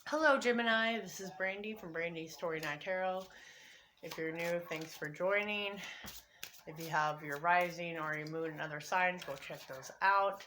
Hello Gemini, this is Brandy from Brandy's Taurean Tarot. If you're new, thanks for joining. If you have your rising or your moon and other signs, go check those out.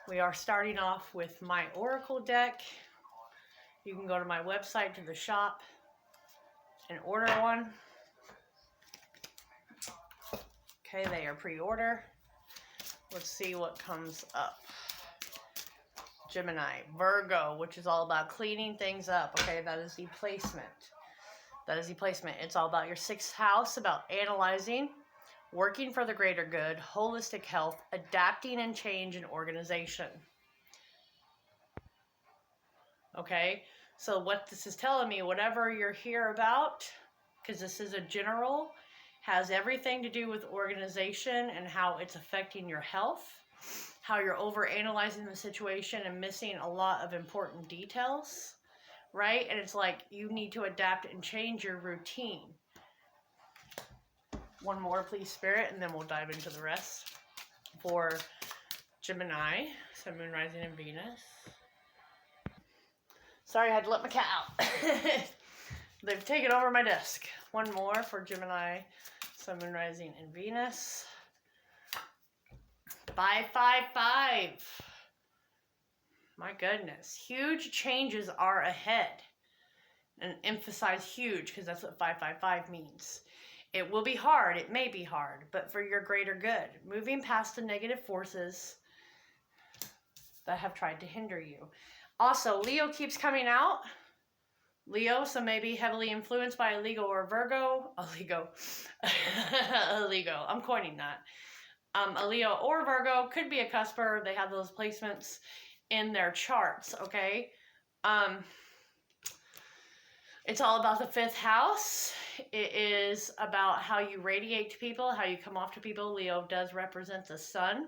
We are starting off with my Oracle deck. You can go to my website to the shop and order one. Okay, they are pre-order. Let's see what comes up. Gemini, Virgo, which is all about cleaning things up. Okay, that is the placement. That is the placement. It's all about your sixth house, about analyzing, working for the greater good, holistic health, adapting and change, and organization. Okay, so what this is telling me, whatever you're here about, because this is a general, has everything to do with organization and how it's affecting your health, how you're overanalyzing the situation and missing a lot of important details, right? And it's like you need to adapt and change your routine. One more, please, Spirit, and then we'll dive into the rest. For Gemini, Sun, Moon, Rising, and Venus. Sorry, I had to let my cat out. They've taken over my desk. One more for Gemini, Sun, Moon, Rising, and Venus. 555. My goodness. Huge changes are ahead. And emphasize huge because that's what 555 means. It will be hard. It may be hard, but for your greater good. Moving past the negative forces that have tried to hinder you. Also, Leo keeps coming out. Leo, so maybe heavily influenced by a Leo or Virgo. A Leo. A Leo. I'm coining that. A Leo or Virgo, could be a cusper. They have those placements in their charts, okay? It's all about the fifth house. It is about how you radiate to people, how you come off to people. Leo does represent the sun.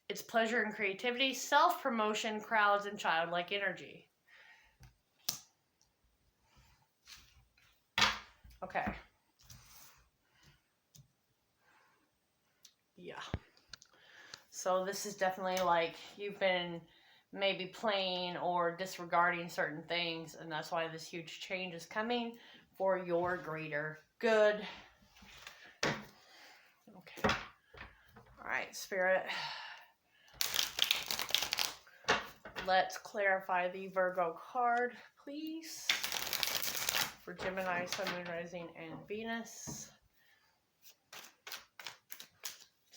It's pleasure and creativity, self-promotion, crowds, and childlike energy. Okay. Yeah. So this is definitely like you've been maybe playing or disregarding certain things, and that's why this huge change is coming for your greater good. Okay. All right, Spirit. Let's clarify the Virgo card, please, for Gemini, Sun, Moon, Rising, and Venus.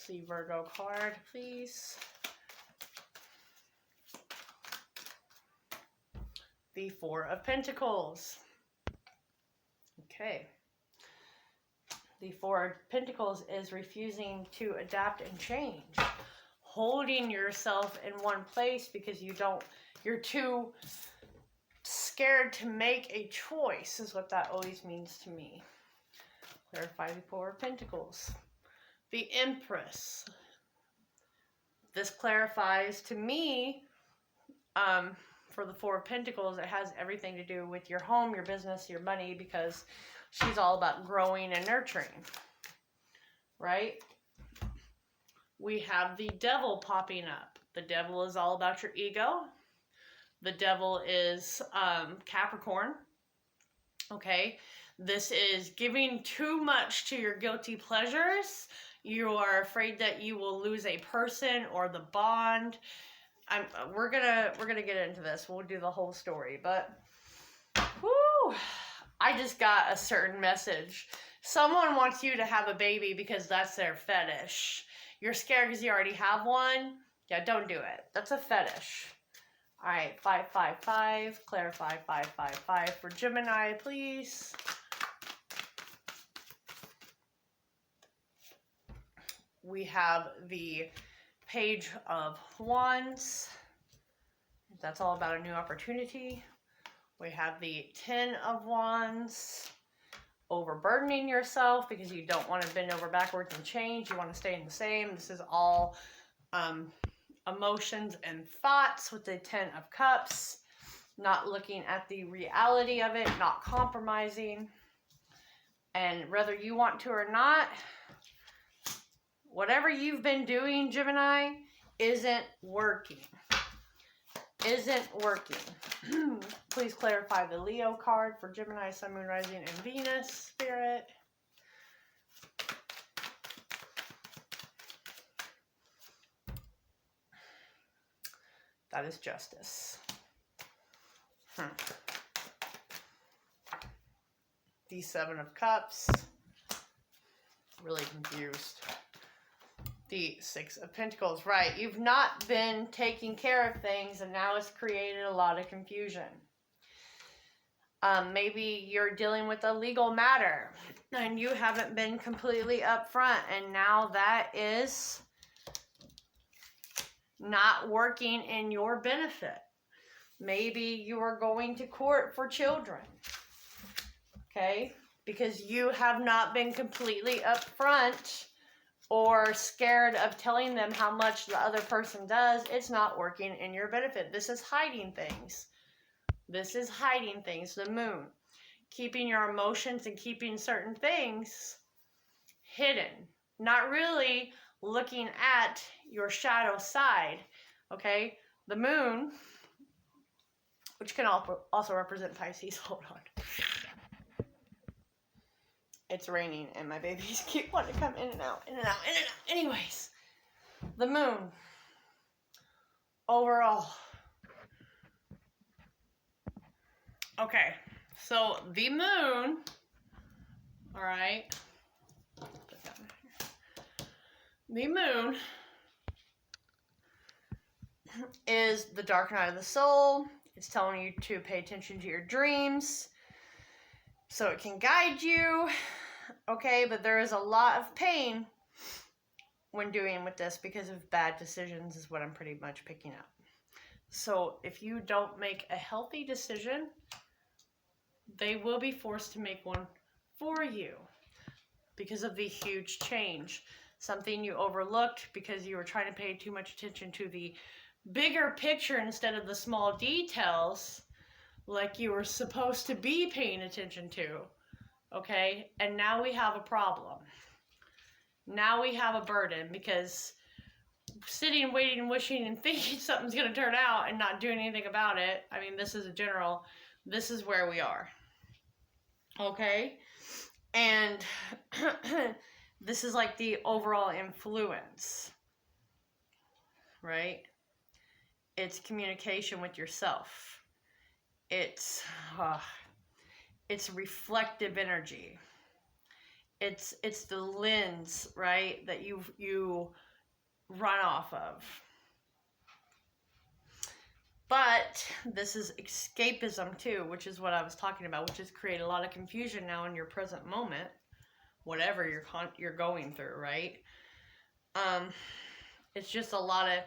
The Virgo card, please. The Four of Pentacles. Okay. The Four of Pentacles is refusing to adapt and change. Holding yourself in one place because you're too scared to make a choice is what that always means to me. Clarify the Four of Pentacles. The Empress. This clarifies to me, for the Four of Pentacles, it has everything to do with your home, your business, your money, because she's all about growing and nurturing, right? We have the Devil popping up. The Devil is all about your ego. The Devil is Capricorn, okay? This is giving too much to your guilty pleasures. You are afraid that you will lose a person or the bond. We're gonna get into this. We'll do the whole story, but whoo, I just got a certain message. Someone wants you to have a baby because that's their fetish. You're scared because you already have one. Yeah, don't do it. That's a fetish. All right, 555. Clarify 555 for Gemini, please. We have the Page of Wands. That's all about a new opportunity. We have the Ten of Wands. Overburdening yourself because you don't want to bend over backwards and change. You want to stay in the same. This is all emotions and thoughts with the Ten of Cups. Not looking at the reality of it. Not compromising. And whether you want to or not, whatever you've been doing, Gemini, isn't working. isn't working. Please clarify the Leo card for Gemini, Sun, Moon, Rising, and Venus, Spirit. That is justice. The Seven of Cups. Really confused. The Six of Pentacles. Right. You've not been taking care of things, and now it's created a lot of confusion. Maybe you're dealing with a legal matter, and you haven't been completely upfront, and now that is not working in your benefit. Maybe you are going to court for children. Okay? Because you have not been completely upfront or scared of telling them how much the other person does. It's not working in your benefit. This is hiding things. This is hiding things. The Moon. Keeping your emotions and keeping certain things hidden. Not really looking at your shadow side. Okay? The Moon, which can also represent Pisces. Hold on. It's raining and my babies keep wanting to come in and out, in and out, in and out. Anyways, the Moon. Overall. Okay, so the Moon, all right, the Moon is the dark night of the soul. It's telling you to pay attention to your dreams so it can guide you. Okay, but there is a lot of pain when doing with this because of bad decisions is what I'm pretty much picking up. So if you don't make a healthy decision, they will be forced to make one for you because of the huge change. Something you overlooked because you were trying to pay too much attention to the bigger picture instead of the small details like you were supposed to be paying attention to. Okay? And now we have a problem. Now we have a burden because sitting, waiting, wishing, and thinking something's going to turn out and not doing anything about it. I mean, this is a general, this is where we are. Okay? And this is like the overall influence. Right? It's communication with yourself. It's reflective energy. It's the lens, right, that you run off of. But this is escapism too, which is what I was talking about, which has created a lot of confusion now in your present moment, whatever you're going through, right? It's just a lot of,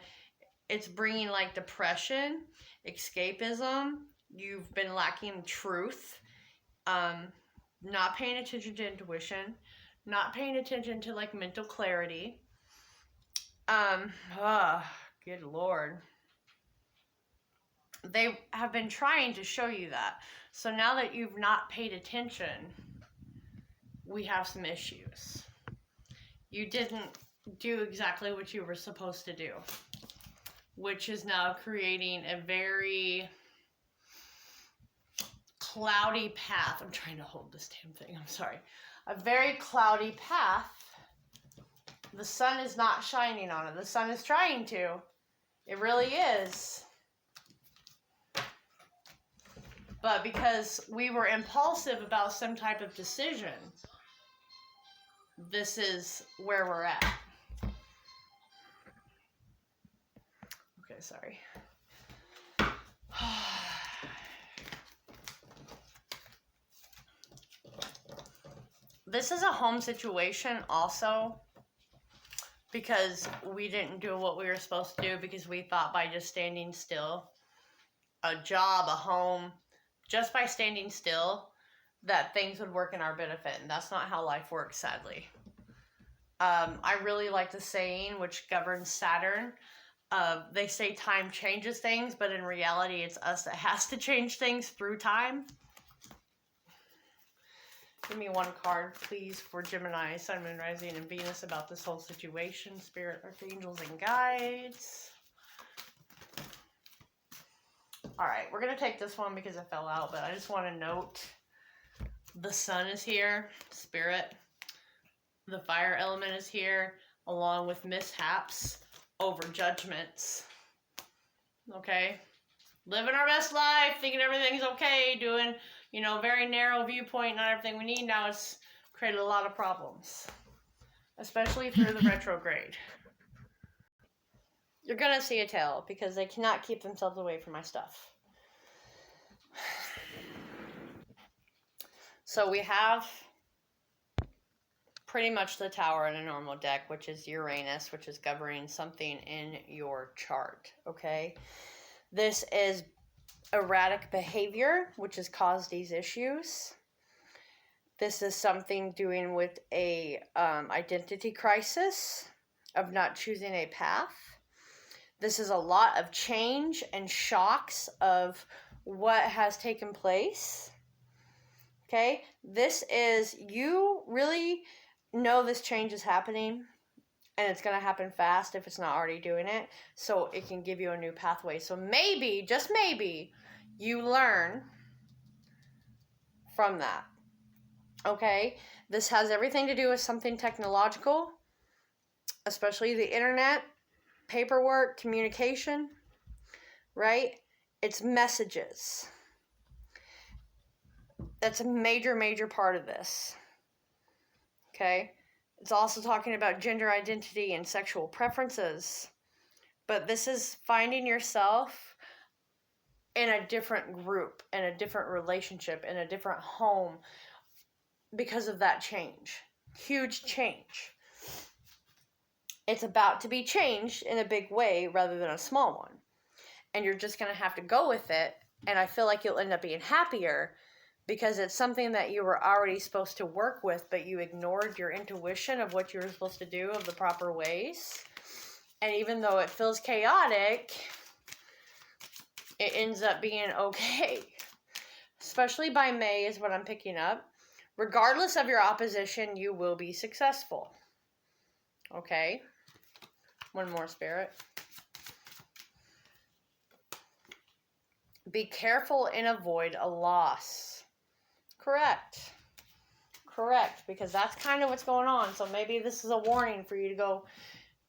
it's bringing like depression, escapism. You've been lacking truth, not paying attention to intuition, not paying attention to like mental clarity. Good Lord. They have been trying to show you that. So now that you've not paid attention, we have some issues. You didn't do exactly what you were supposed to do, which is now creating a very cloudy path. I'm trying to hold this damn thing. I'm sorry. A very cloudy path. The sun is not shining on it. The sun is trying to. It really is. But because we were impulsive about some type of decision, this is where we're at. Okay, sorry. This is a home situation also, because we didn't do what we were supposed to do because we thought by just standing still, a job, a home, just by standing still, that things would work in our benefit. And that's not how life works, sadly. I really like the saying, which governs Saturn. They say time changes things, but in reality, it's us that has to change things through time. Give me one card, please, for Gemini, Sun, Moon, Rising, and Venus about this whole situation. Spirit, Archangels, and Guides. All right, we're going to take this one because it fell out, but I just want to note the sun is here, spirit. The fire element is here, along with mishaps over judgments. Okay? Living our best life, thinking everything's okay, doing, very narrow viewpoint, not everything we need now has created a lot of problems, especially through the retrograde. You're going to see a tail because they cannot keep themselves away from my stuff. So we have pretty much the tower in a normal deck, which is Uranus, which is governing something in your chart, okay? This is erratic behavior, which has caused these issues. This is something doing with a identity crisis of not choosing a path. This is a lot of change and shocks of what has taken place. Okay? This is, you really know this change is happening, and it's going to happen fast if it's not already doing it, so it can give you a new pathway. So maybe, just maybe, you learn from that. Okay? This has everything to do with something technological, especially the internet, paperwork, communication, right? It's messages. That's a major, major part of this. Okay? It's also talking about gender identity and sexual preferences. But this is finding yourself in a different group, in a different relationship, in a different home because of that change. Huge change. It's about to be changed in a big way rather than a small one. And you're just going to have to go with it. And I feel like you'll end up being happier because it's something that you were already supposed to work with, but you ignored your intuition of what you were supposed to do of the proper ways. And even though it feels chaotic, it ends up being okay. Especially by May is what I'm picking up. Regardless of your opposition, you will be successful. Okay? One more, Spirit. Be careful and avoid a loss. Correct, because that's kind of what's going on. So maybe this is a warning for you to go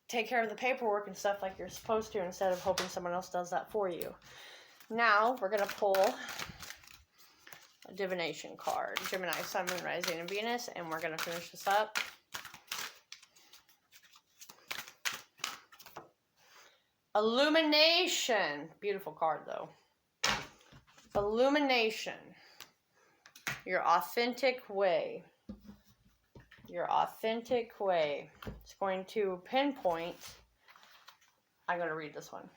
take care of the paperwork and stuff like you're supposed to instead of hoping someone else does that for you. Now, we're going to pull a divination card. Gemini, Sun, Moon, Rising, and Venus. And we're going to finish this up. Illumination. Beautiful card, though. Illumination. Your authentic way. Your authentic way. It's going to pinpoint. I'm going to read this one.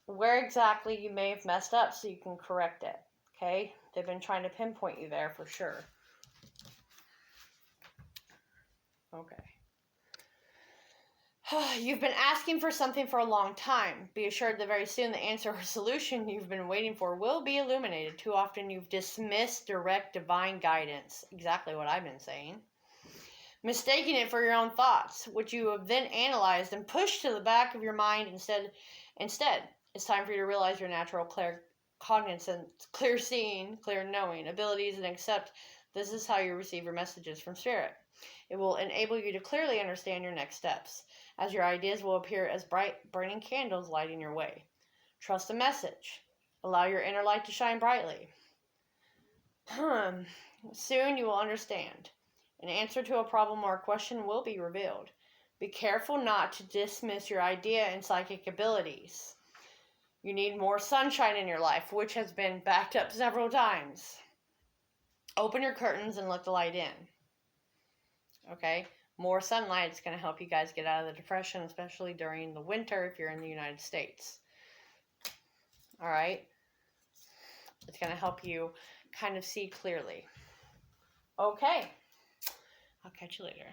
Where exactly you may have messed up so you can correct it. Okay? They've been trying to pinpoint you there for sure. Okay. You've been asking for something for a long time. Be assured that very soon the answer or solution you've been waiting for will be illuminated. Too often you've dismissed direct divine guidance. Exactly what I've been saying. Mistaking it for your own thoughts, which you have then analyzed and pushed to the back of your mind instead. It's time for you to realize your natural clear cognizance, clear seeing, clear knowing abilities, and accept this is how you receive your messages from Spirit. It will enable you to clearly understand your next steps, as your ideas will appear as bright, burning candles lighting your way. Trust the message. Allow your inner light to shine brightly. Soon you will understand. An answer to a problem or a question will be revealed. Be careful not to dismiss your idea and psychic abilities. You need more sunshine in your life, which has been backed up several times. Open your curtains and let the light in. Okay? More sunlight is going to help you guys get out of the depression, especially during the winter if you're in the United States. All right? It's going to help you kind of see clearly. Okay. I'll catch you later.